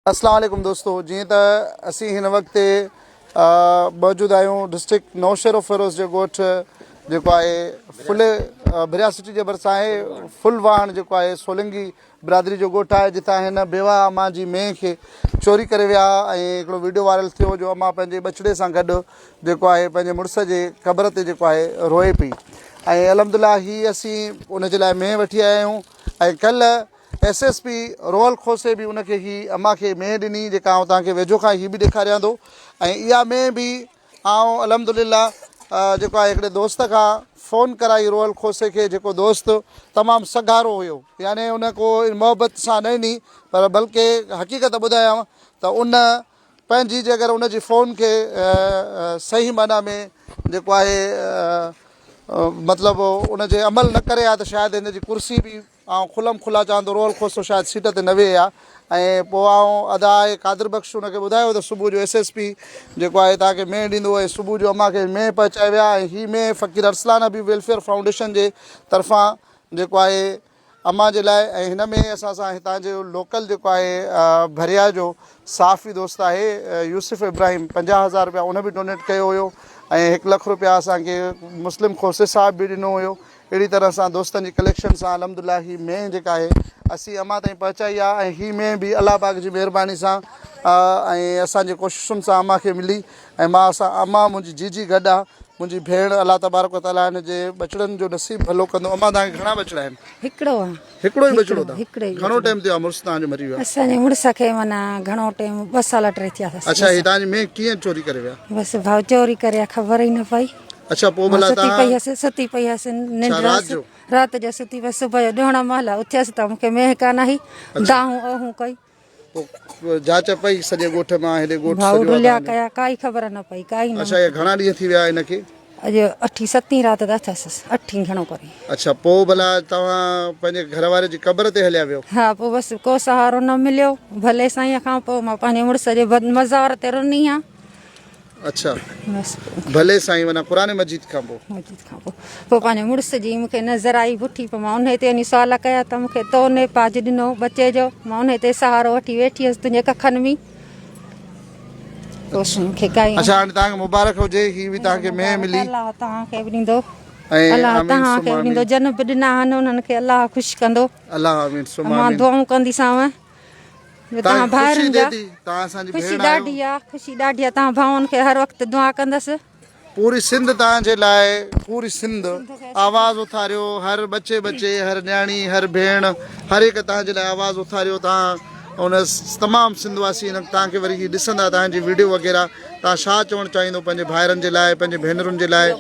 अस्सलाम वालेकुम दोस्तों, जी तो असी हिन वक्त मौजूद आहियूं डिस्ट्रिक्ट नौशहरो फिरोज़ जो ॻोठ जेको आहे फुल भरिया सिटी जे भरिसां आहे। फुलवाण जेको आहे सोलंगी बिरादरी जो ॻोठ आहे, जितां हिन बेवा अम्मा जी मेंह खे चोरी करे विया ऐं हिकिड़ो वीडियो वायरल थियो जो अम्मा पंहिंजे बछड़े सां गॾु जेको आहे पंहिंजे मुड़ुस जे क़बर ते जेको आहे रोए पई। ऐं अलहमदिल्ला ही असीं उन जे लाइ मेंह वठी आया आहियूं। ऐं कल्ह SSP रोहल खोसे भी उनके ही अम्मा के मेंह ॾिनी, जेका आउं तव्हांखे वेझो खां ही भी ॾेखारियां थो। ऐं इहा मेंह भी आउं अलहमदिल्ला जेको आहे हिकिड़े दोस्त खां फ़ोन कराई रोहल खोसे के, जेको दोस्त तमामु सगारो हुयो, यानी उन को मोहबत सां न ॾिनी पर बल्कि हक़ीक़त ॿुधायांव त उन पंहिंजी जे अगरि उन जी फ़ोन खे सही माना में जेको आहे मतिलबु उन जे अमल न करे हा त शायदि हिन जी कुर्सी बि ऐं खुलम खुला चवां थो रोहल खोसो शायदि सीट ते न वेहे हा। ऐं पोइ आउं अदा आहे कादिर बख़्श उनखे ॿुधायो त सुबुह जो SSP जेको आहे तव्हांखे मेंह ॾींदो ऐं सुबुह जो अम्मा खे मेंह पहुचाए विया। ऐं हीअ मेंह फ़क़ीर अरसलान हबीब वेलफेयर फाउंडेशन जे तरफ़ां जेको आहे अम्मा जे लाइ। ऐं हिन में असां सां हितां जो लोकल जेको आहे भरिया जो साफ़ी दोस्त आहे यूसुफ इब्राहिम, 50,000 रुपया उन बि डोनेट कयो हुयो ऐं 1 लख रुपया असांखे मुस्लिम खोसे साहिब बि ॾिनो हुयो। अहिड़ी तरह सां दोस्तनि जी कलेक्शन सां अलहमदिल्ला ही मेंह जेका आहे असीं अम्मा ताईं पहुचाई आहे। ऐं हीअ मेंह बि अलाह पाक जी महिरबानी सां ऐं असांजे कोशिशुनि सां अम्मा खे मिली। ऐं मां अम्मा मुंहिंजी जीजी गॾु आहे, मुंहिंजी भेण, अलाह तबारक व तआला हिन जे बचड़नि जो नसीब भलो कंदो। अम्मा तव्हांखे घणा बचड़ा आहिनि? हिकिड़ो आहे। हिकिड़ो ई बचड़ो अथव? हिकिड़ो ई घणो टाइम थियो आहे मुड़ुस तव्हांजो मरी वियो आहे? असांजे मुड़ुस खे माना घणो टाइम 2 साल 3 थिया अथसि। अच्छा, हीअ तव्हांजी मेंह कीअं चोरी करे विया? बसि भाउ चोरी करे ख़बर ई न पई। अच्छा, पोइ भला सुती पई हुअसि निंड राति जो सुती पई, सुबुह जो 2 महिल उथियसि त मूंखे मेंह कान आई, दाहूं अहूं कई, जांच पई सॼे ॻोठ मां हेॾे ॻोठ भाउ ढुलिया कया, काई ख़बर न पई, काई न। अच्छा, ये घणा ॾींहं थी विया हिनखे? अॼु 8-7 राति त अथसि, 8 घणो करे। अच्छा, पोइ भला तव्हां पंहिंजे घर वारे जी क़बर ते हलिया वियो? हा, पोइ बसि को सहारो न मिलियो। भले साईं खां पोइ मां पंहिंजे मुड़ुस जे मज़ार ते रुनी आहियां। अच्छा, भले साईं, माना क़ुरान मजीद खां पोइ पोइ पंहिंजे मुड़ुस जी मूंखे नज़र आई पुठी, पोइ मां उन ते वञी सुवाल कया त मूंखे तो ने पाज ॾिनो बचे जो, मां उन ते सहारो वठी वेठी हुअसि तुंहिंजे कखनि में। मूंखे काई अच्छा, हाणे तव्हांखे मुबारक हुजे, ही बि तव्हांखे मेंह मिली। अलाह तव्हांखे बि ॾींदो, अलाह तव्हांखे बि ॾींदो, जन बि ॾिना आहिनि उन्हनि खे अलाह ख़ुशि कंदो। अलाह आमीन सुमा मां आमीन। दुआऊं कंदीसांव तव्हां भाउरनि जा। ख़ुशी ॾाढी आहे, ख़ुशी ॾाढी आहे। तव्हां भाउनि खे हर वक़्तु दुआ कंदसि। पूरी सिंध तव्हांजे लाइ, पूरी सिंध आवाज़ उथारियो, हर बचे हर न्याणी, हर भेण, हर हिकु तव्हांजे लाइ आवाज़ उथारियो। तव्हां उन तमामु सिंधवासी तव्हांखे वरी ही ॾिसंदा तव्हांजी वीडियो वग़ैरह, तव्हां छा चवणु चाहींदो पंहिंजे भाइरनि जे लाइ, पंहिंजे भेनरुनि जे लाइ?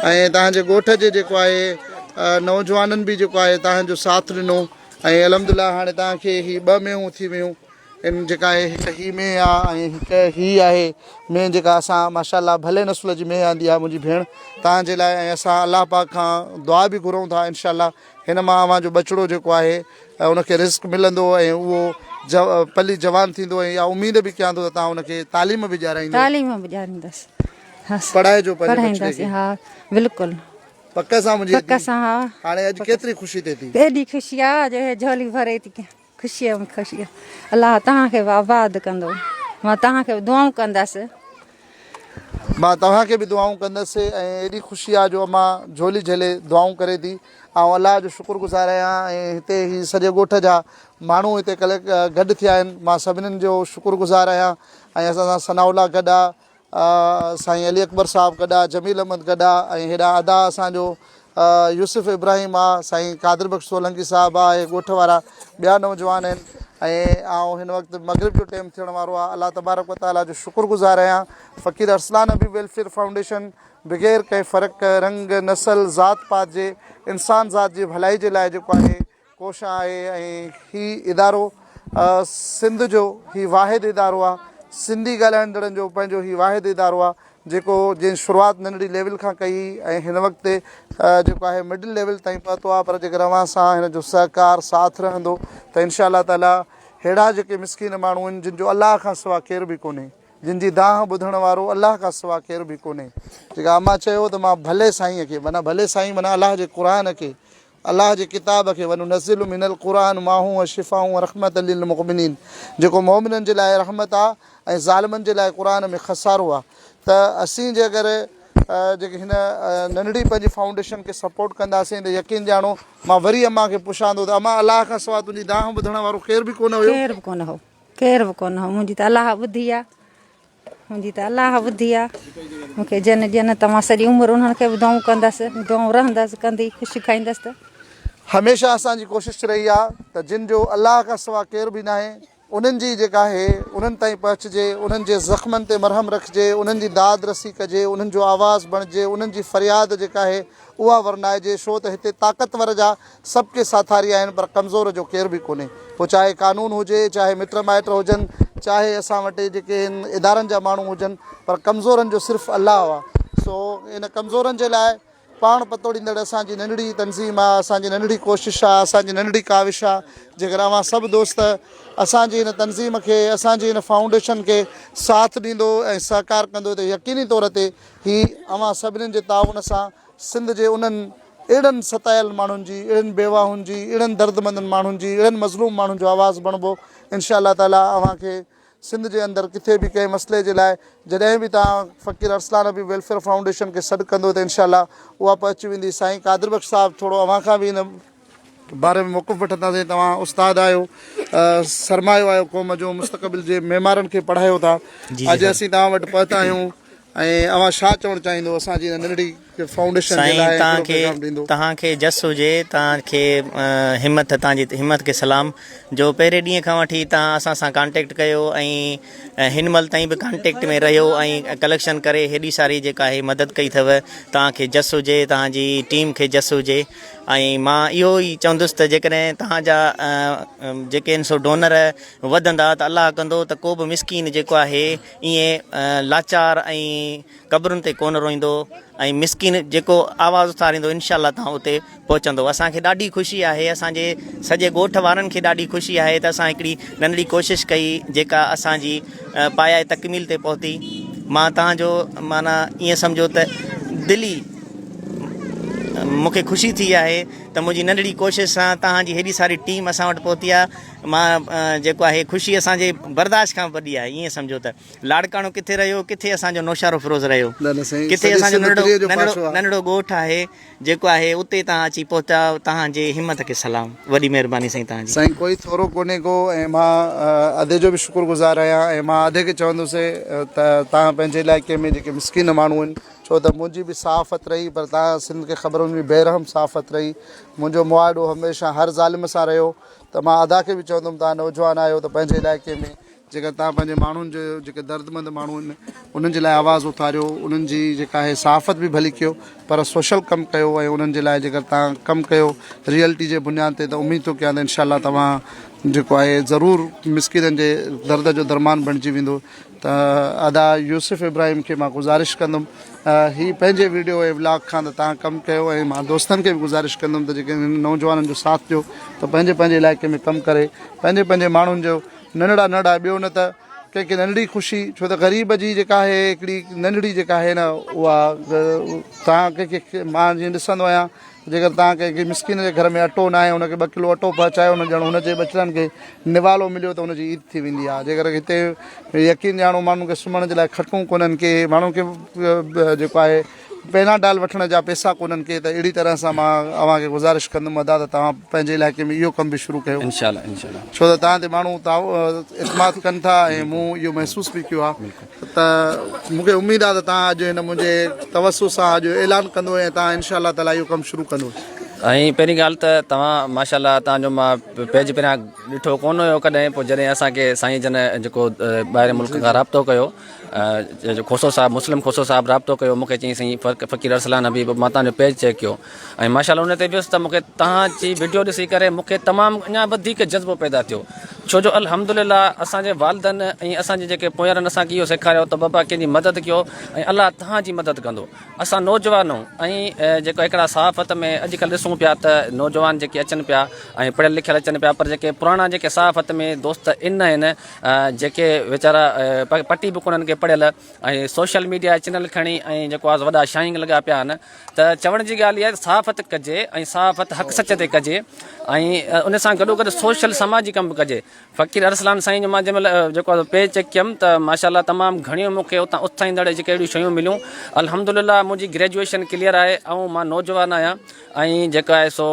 ऐं तव्हांजे ॻोठ जे जेको आहे नौजवाननि बि जेको आहे तव्हांजो साथ ॾिनो। ऐं अलहमदिल्ला हाणे तव्हांखे ही 2 मेंहूं थी वियूं। इन जेका आहे हिकु ही मेंह आहे ऐं हिकु ही आहे मेंह जेका असां माशाअल्लाह भले नसुल जी मेंह आंदी आहे मुंहिंजी भेण तव्हांजे लाइ। ऐं असां अलाह पाक खां दुआ बि घुरूं था इंशाअल्लाह हिन मां अव्हां जो बचिड़ो जेको आहे उनखे रिस्क मिलंदो ऐं उहो पली जवान थींदो। ऐं इहा उमेद बि कयां थो त तव्हां उनखे तालीम बि ॾियाराईंदसि, पढ़ाइजो पढ़ाईंदासीं। हा बिल्कुलु पक सां मुंहिंजी पक सां। हा, हाणे अॼु केतिरी ख़ुशी थिए थी? एॾी ख़ुशी आहे जो झोली भरे थी, ख़ुशीअ में ख़ुशी आहे। अलाह तव्हांखे बि आबाद कंदो, मां तव्हांखे बि दुआऊं कंदसि। मां तव्हांखे बि दुआऊं कंदसि। ऐं एॾी ख़ुशी आहे जो मां झोली झले दुआऊं करे थी। ऐं अलाह जो शुक्रगुज़ार आहियां। ऐं हिते ही सॼे ॻोठ जा माण्हू हिते गॾु थिया आहिनि, मां सभिनीनि जो शुक्रगुज़ार आहियां। ऐं असां सां सनाउल्ला गॾु आहे, साईं अली अकबर साहिबु गॾु आहे, जमील अहमद गॾु आहे, ऐं हेॾा अदा असांजो यूसुफ इब्राहिम आहे, साईं कादिर बख़्श सोलंकी साहिबु आहे, ॻोठ वारा ॿिया नौजवान आहिनि। ऐं आउं हिन वक़्तु मगरिब जो टाइम थियण वारो आहे। अलाह तबारक व तआला जो शुक्रगुज़ार आहियां। फ़क़ीर अरसलान हबीब वेलफेयर फाउंडेशन बग़ैर कंहिं फ़र्क़ु रंग नसल ज़ात पात जे इंसान ज़ात जी भलाई जे लाइ जेको आहे कोशिश आहे। ऐं ही इदारो सिंध जो ही वाहिद इदारो आहे, सिंधी ॻाल्हाईंदड़नि जो पंहिंजो ही वाहिद इदारो आहे जेको जंहिं शुरूआति नंढड़ी लेवल खां कई ऐं हिन वक़्तु जेको आहे मिडिल लेवल ताईं पहुतो आहे। पर जेकर अव्हां सां हिन जो सहकार साथ रहंदो त इंशाअल्लाह ताला अहिड़ा जेके मिसकीन माण्हू आहिनि जिन जो अलाह खां सवाइ केर बि कोन्हे, जिन जी दाह ॿुधण वारो अलाह खां सवाइ केर बि कोन्हे। जेका अम्मा चयो त मां भले साईंअ खे माना भले साईं माना अलाह जे क़ुर खे अल्लाह जे किताब खे वनुनज़िलु मिनल क़ुरान मा हुवा शिफ़ाउ व रहमतल लिल मुमिनीन, जेको मोमिननि जे लाइ रहमत आहे ऐं ज़ालिमनि जे लाइ क़ुरान में खसारो आहे। त असीं जे अगरि जेके हिन नंढड़ी पंहिंजी फाउंडेशन खे सपोर्ट कंदासीं त यकीन ॼाणो मां वरी अम्मा खे पुछां थो त अम्मा अलाह खां सवाइ तुंहिंजी दाह ॿुधण वारो केर बि कोन हुयो? केर बि कोन हो, केर बि कोन हो। मुंहिंजी त अलाह ॿुधी आहे, मुंहिंजी त अलाह ॿुधी आहे। मूंखे जन जन तव्हां सॼी उमिरि उन्हनि खे बि दुआऊं कंदसि, दुआऊं रहंदसि कंदी, ख़ुशी खाईंदसि। त हमेशह असांजी कोशिशि रही आहे त जिन जो अलाह खां सवाइ केर बि न आहे उन्हनि जी जेका आहे उन्हनि ताईं पहुचिजे, उन्हनि जे ज़ख़्मनि ते मरहम रखिजे, उन्हनि जी दाद रसी कजे, उन्हनि जो आवाज़ु बणिजे, उन्हनि जी फ़रियाद जेका आहे उहा वरनाइजे। छो त हिते ताक़तवर जा सभु के साथारी आहिनि पर कमज़ोर जो केर बि कोन्हे। पोइ चाहे कानून हुजे, चाहे मिट माइट हुजनि, चाहे असां वटि जेके आहिनि इदारनि जा माण्हू हुजनि, पर कमज़ोरनि जो सिर्फ़ु अलाह आहे। सो इन कमज़ोरनि जे लाइ पाण पतोड़ींदड़ असांजी नंढड़ी तनज़ीम आहे, असांजी नंढड़ी कोशिशि आहे, असांजी नंढड़ी काविश आहे। जेकर अव्हां सभु दोस्त असांजी हिन तनज़ीम खे, असांजी हिन फाउंडेशन खे साथ ॾींदो ऐं सहकार कंदो त यकीनी तौर ते ही अव्हां सभिनीनि जे ताउन सां सिंध जे उन्हनि अहिड़नि सतायल माण्हुनि जी, अहिड़नि बेवाहुनि जी, अहिड़नि दर्दमंदनि माण्हुनि जी, अहिड़नि मज़लूम माण्हुनि जो आवाज़ु बणिबो। इंशा अल्लाह ताला अव्हांखे सिंध जे अंदरि किथे बि कंहिं मसइले जे लाइ जॾहिं बि तव्हां फ़क़ीर अरसलान नबी वेलफेयर फाउंडेशन खे सॾु कंदो त इंशा अल्लाह उहा पहुची वेंदी। साईं कादिर बख़्श साहिबु थोरो अव्हां खां बि हिन बारे में मौक़ुफ़ वठंदासीं। तव्हां उस्ताद आहियो, सरमायो आहियो क़ौम जो, मुस्तक़बिल जे मेमारनि खे पढ़ायो था। अॼु असीं तव्हां वटि पहुता आहियूं ऐं अव्हां छा चवणु चाहींदो असांजी हिन नंढड़ी फाउंडेशन जे लाइ? तव्हांखे जस हुजे, तव्हांखे हिमत, तव्हांजी हिमत खे सलाम जो पहिरें ॾींहं खां वठी तव्हां असां सां कॉन्टेक्ट कयो ऐं हिन महिल ताईं बि कॉन्टेक्ट में रहियो ऐं कलेक्शन करे हेॾी सारी जेका आहे मदद कई अथव। तव्हांखे जस हुजे, तव्हांजी टीम खे जस हुजे। ऐं मां इहो ई चवंदुसि त जेकॾहिं तव्हांजा जेके आहिनि सो डोनर वधंदा त अलाह कंदो त को बि मिसकीन जेको आहे ईअं लाचार ऐं क़बरुनि ते कोन रोईंदो ऐं मिसकीन जेको आवाज़ु उथारींदो इनशा अल्लाह तव्हां उते पहुचंदो। असांखे ॾाढी ख़ुशी आहे, असांजे सॼे ॻोठ वारनि खे ॾाढी ख़ुशी आहे त असां हिकिड़ी नंढड़ी कोशिशि कई जेका असांजी पाया तकमील ते पहुती। मां तव्हांजो माना ईअं सम्झो त दिली मूंखे ख़ुशी थी आहे त मुंहिंजी नंढड़ी कोशिशि सां तव्हांजी हेॾी सारी टीम असां वटि पहुती आहे। मां जेको आहे ख़ुशी असांजे बर्दाश्त खां वॾी आहे। ईअं सम्झो त लाड़काणो किथे रहियो, किथे असांजो नौशारो फिरोज़ रहियो, किथे असांजो नंढड़ो ॻोठु आहे जेको आहे उते तव्हां अची पहुता। तव्हांजे हिमत खे सलाम, वॾी महिरबानी साईं तव्हांजी। साईं कोई थोरो कोन्हे को, ऐं मां अधे जो बि शुक्रगुज़ार आहियां ऐं मां अधे खे चवंदुसि त तव्हां पंहिंजे इलाइक़े में जेके मिसकिन माण्हू आहिनि, छो त मुंहिंजी बि सहाफ़त रही पर तव्हां सिंध खे ख़बरुनि में बेरहम सहाफ़त रही। मुंहिंजो मुआदो हमेशह हर ज़ालिम सां रहियो। त मां अदा खे बि चवंदुमि तव्हां नौजवान आहियो त पंहिंजे इलाइक़े में जेकर तव्हां पंहिंजे माण्हुनि जो जेके दर्दमंद माण्हू आहिनि उन्हनि जे लाइ आवाज़ु उथारियो, उन्हनि जी जेका आहे सहाफ़त बि भली कयो पर सोशल कमु कयो ऐं उन्हनि जे लाइ जेकर तव्हां कमु कयो रियलिटी जे बुनियाद ते त उमेद थो कयां त इंशा अल्लाह तव्हां जेको आहे ज़रूरु मिसकिननि जे दर्द जो दरमान बणिजी वेंदो। त अदा यूसुफ इब्राहिम खे मां गुज़ारिश कंदुमि ही पंहिंजे वीडियो ऐं व्लॉग खां त तव्हां कमु कयो ऐं मां दोस्तनि खे बि गुज़ारिश कंदुमि त जेके नौजवाननि जो साथ ॾियो त पंहिंजे इलाइक़े में कमु करे पंहिंजे माण्हुनि जो नंढड़ा ॿियो न त कंहिंखे नंढड़ी ख़ुशी, छो त ग़रीब जी जेका आहे हिकिड़ी नंढड़ी जेका आहे न उहा तव्हां कंहिंखे, मां जीअं ॾिसंदो आहियां जेकर तव्हां कंहिंखे मिसकिन जे घर में अटो न आहे हुनखे 2 किलो अटो पहुचायो न ॼण हुनजे बचड़नि खे निवालो मिलियो त हुनजी ईद थी वेंदी आहे। जेकर हिते यकीन ॼाणो माण्हुनि खे सुम्हण जे लाइ खटूं कोन्हनि के, माण्हुनि खे जेको आहे पेनाडाल वठण जा पैसा कोन्हनि के, त अहिड़ी तरह सां मां अव्हांखे गुज़ारिश कंदुमि अदा त तव्हां पंहिंजे इलाइक़े में इहो कमु बि शुरू कयो इंशाअल्लाह। छो त तव्हां ते माण्हू इतमाद कनि था ऐं मूं इहो महसूसु बि कयो आहे। त मूंखे उमेदु आहे त तव्हां अॼु हिन मुंहिंजे तवसु सां अॼु ऐलान कंदो ऐं तव्हां इंशा अल्लाह ताला इहो कमु शुरू कंदो। ऐं पहिरीं ॻाल्हि त तव्हां माशाअल्लाह तव्हांजो मां पेज पहिरियां ॾिठो कोन हुयो कॾहिं, पोइ जॾहिं असांखे साईं जन जेको ॿाहिरि मुल्क खां राब्तो कयो, खोसो साहिबु मुस्लिम खोसो साहिबु राब्तो कयो, मूंखे चई साईं फ़क़ीर अरसलान नबी मां तव्हांजो पेज चेक कयो ऐं माशाअल्लाह उन ते वियुसि त मूंखे तव्हांजी वीडियो ॾिसी करे मूंखे तमामु अञा वधीक जज़्बो पैदा थियो। छो जो अल्हम्दुलिल्लाह असांजे वालिदनि ऐं असांजे जेके पोयारनि असांखे इहो सेखारियो त बाबा कंहिंजी मदद कयो ऐं अलाह तव्हांजी मदद कंदो। असां नौजवान ऐं जेको हिकिड़ा सहाफ़त में अॼुकल्ह ॾिसूं ॾिसूं पिया त नौजवान जेके अचनि पिया ऐं पढ़ियल लिखियल अचनि पिया, पर जेके पुराणा जेके सहाफ़त में दोस्त इन आहिनि जेके वीचारा पटी बि कोन्हनि के पढ़ियल ऐं सोशल मीडिया चैनल खणी ऐं जेको आहे वॾा शाइंग लॻा पिया आहिनि, त चवण जी ॻाल्हि इहा आहे सहाफ़त कजे ऐं सहाफ़त हक़ सच ते कजे ऐं उन सां गॾोगॾु सोशल समाजी कमु बि कजे। फ़क़ीर अरसलान साईं जो मां जंहिंमहिल जेको आहे पेज चेक कयुमि त माशाल्लाह तमामु घणियूं मूंखे उतां उत्साहींदड़ जेके अहिड़ियूं शयूं मिलियूं। अल्हम्दुलिल्लाह मुंहिंजी ग्रेजुएशन क्लियर आहे ऐं मां नौजवान आहियां ऐं जेका आहे सो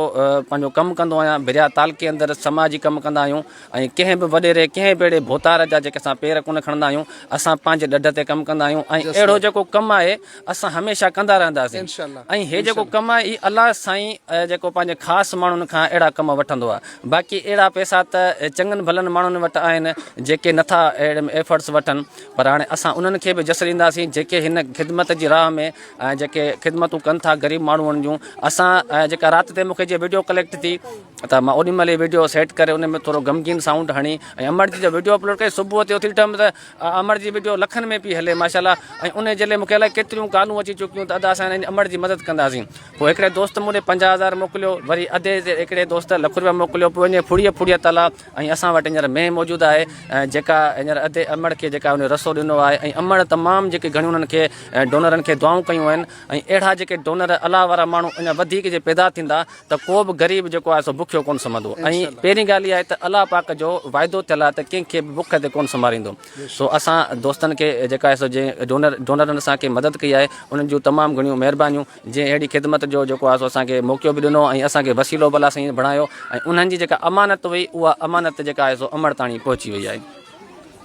पंहिंजो कमु कंदो आहियां। बिरिया तालके अंदरि समाजी कमु कंदा आहियूं ऐं कंहिं बि वॾेरे कंहिं बि अहिड़े भोतार जा जेके असां पेर कोन खणंदा आहियूं, असां पंहिंजे ॾढ ते कमु कंदा आहियूं ऐं अहिड़ो जेको कमु आहे असां हमेशह कंदा रहंदासीं। ऐं हे जेको कमु आहे इहो अलाह साईं जेको पंहिंजे ख़ासि माण्हुनि खां अहिड़ा कम वठंदो आहे। बाक़ी अहिड़ा पैसा त चङनि भलनि माण्हुनि वटि आहिनि जेके नथा अहिड़े एफर्ट्स वठनि, पर हाणे असां उन्हनि खे बि जस ॾींदासीं जेके हिन ख़िदमत जी राह में जेके ख़िदमतूं कनि था ग़रीब माण्हुनि जूं। असां जेका राति ते मूंखे जीअं वीडियो कलेक्ट थी त मां ओॾी महिल वीडियो सेट करे उन में थोरो ग़मगीन साउंड हणी ऐं अमर जी जो वीडियो अपलोड कई। सुबुह ते उथी ॾिठमि त अमर जी वीडियो लखनि में पई हले माशाल्लाह, ऐं उन जे लाइ मूंखे अलाए केतिरियूं कॉलूं अची चुकियूं त अदा असां अमर जी मदद कंदासीं। पोइ हिकिड़े दोस्त मूं 50,000 मोकिलियो, वरी अधे हिकिड़े दोस्त ₹1,00,000 मोकिलियो, पोइ वञे फुड़ीअ तला ऐं असां वटि हींअर में मौजूदु आहे जेका हींअर अधे अमड़ खे जेका उन रसो ॾिनो आहे। ऐं अमड़ तमामु जेके घणियूं उन्हनि खे डोनरनि खे दुआऊं कयूं आहिनि ऐं अहिड़ा जेके डोनर अलाह वारा माण्हू अञा वधीक जे पैदा थींदा त को बि ग़रीब जेको आहे सो बुखियो कोन सम्हंदो। ऐं पहिरीं ॻाल्हि इहा आहे त अलाह पाक जो वाइदो थियल आहे त कंहिंखे बि बुख ते कोन संभालींदो। सो असां दोस्तनि खे जेका आहे सो जंहिं डोनरनि असांखे मदद कई आहे उन्हनि जूं तमामु घणियूं महिरबानियूं, जंहिं अहिड़ी ख़िदमत जो जेको आहे सो असांखे मौक़ो बि ॾिनो ऐं असांखे वसीलो भला साईं बणायो ऐं उन्हनि जी जेका अमानत हुई उहा अमानत जेका आहे सो अमड़ ताणी पहुची वई आहे।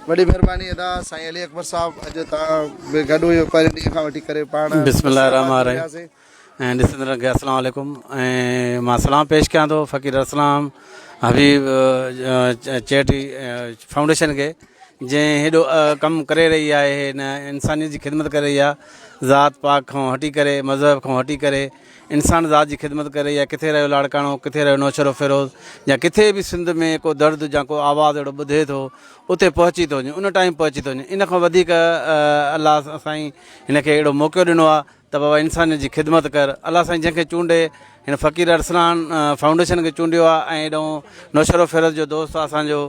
वॾी महिरबानी अदा साईं अली अकबर साहब, अॼु तव्हां गॾु हुयो पहिरें ॾींहं खां वठी करे पाण बिस्मिल्लाहिर्रहमानिर्रहीम ऐं ॾिसंदड़ खे अस्सलाम वालेकुम। ऐं मां सलाम पेश कयां थो फ़क़ीर अरसलान हबीब चैरिटी फाउंडेशन खे, जंहिं हेॾो कमु करे रही आहे, हिन इंसानियत जी ख़िदमत करे रही आहे। ज़ात पाक खां हटी करे, मज़हब खां हटी करे इंसान ज़ात जी ख़िदमत करे रही आहे। किथे रहियो लाड़काणो, किथे रहियो नौशरो फिरोज़, या किथे बि सिंध में को दर्द या को आवाज़ु अहिड़ो ॿुधे थो उते पहुची थो वञे, उन टाइम पहुची थो वञे। इन खां वधीक अलाह साईं हिनखे अहिड़ो मौक़ो ॾिनो आहे त बाबा इंसानियत जी ख़िदमत कर। अलाह साईं जंहिंखे चूंडे हिन फ़क़ीर अरसलान फाउंडेशन खे चूंडियो आहे ऐं हेॾो नौशरो फिरोज़ जो दोस्त आहे असांजो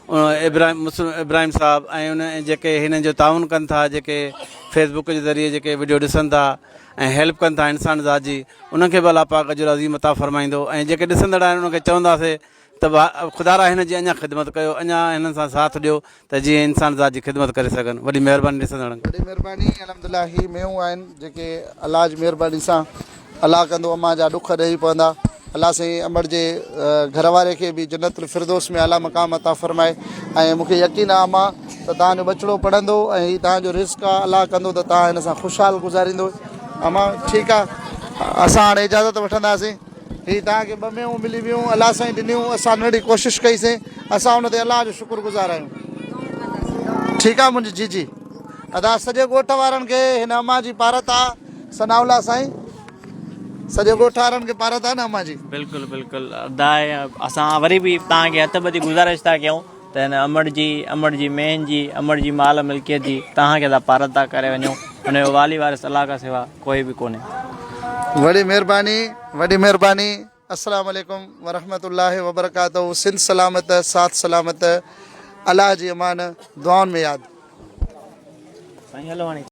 इब्राहिम साहब, ऐं उन जेके हिननि जो ताउन कनि था, जेके फेसबुक जे ज़रिए जेके वीडियो ॾिसनि था ऐं हेल्प कनि था इंसान ज़ात जी, उनखे बि अलाह पाक अजुर अज़ीम अता फ़रमाईंदो। ऐं जेके ॾिसंदड़ आहिनि उनखे चवंदासीं त ख़ुदा हिन जी अञा ख़िदमत कयो, अञा हिननि सां साथ ॾियो त जीअं इंसान ज़ात जी ख़िदमत करे सघनि। वॾी महिरबानी ॾिसंदड़नि। वॾी महिरबानी। अलहमदिल्ला ही मेहूं आहिनि जेके अलाह जी महिरबानी सां अलाह कंदो अम्मा जा ॾुख ॾेई पवंदा। अलाह साईं अमर जे घर वारे खे बि जन्नतुल फिरदौस में आला मक़ाम अता फ़रमाए। ऐं मूंखे यकीन आहे अम्मा त तव्हांजो बचिड़ो पढ़ंदो ऐं हीउ तव्हांजो रिस्क आहे, अलाह कंदो त तव्हां हिन सां ख़ुशहाल गुज़ारींदो। अम्मा ठीकु आहे, असां हाणे इजाज़त वठंदासीं। हीअ तव्हांखे 2 मेहूं मिली वियूं, अलाह साईं ॾिनियूं, असां नंढी कोशिशि कईसीं, असां हुन ते अलाह जो शुक्रगुज़ार आहियूं। ठीकु आहे मुंहिंजी जी अदा सॼे ॻोठ वारनि खे हिन अम्मा जी पारत आहे सनाउल्ला साईं, सॼे ॻोठ वारनि खे पारत आहे न अम्मा जी? बिल्कुलु बिल्कुलु अदा असां वरी बि तव्हांखे हथ ॿधी गुज़ारिश था कयूं त हिन अमड़ जी मेन जी अमड़ जी माल मिल्कियत जी तव्हांखे था पारत था करे वञूं। हुनजो वाली वारिस अलाह खां सिवा कोई बि कोन्हे। वॾी महिरबानी, वॾी महिरबानी। अस्सलाम वालेकुम वरहमतुल्लाहि वबरकातुहू। सिंध सलामत, साथ सलामत, अलाह जी अमान, दुआउनि में यादि।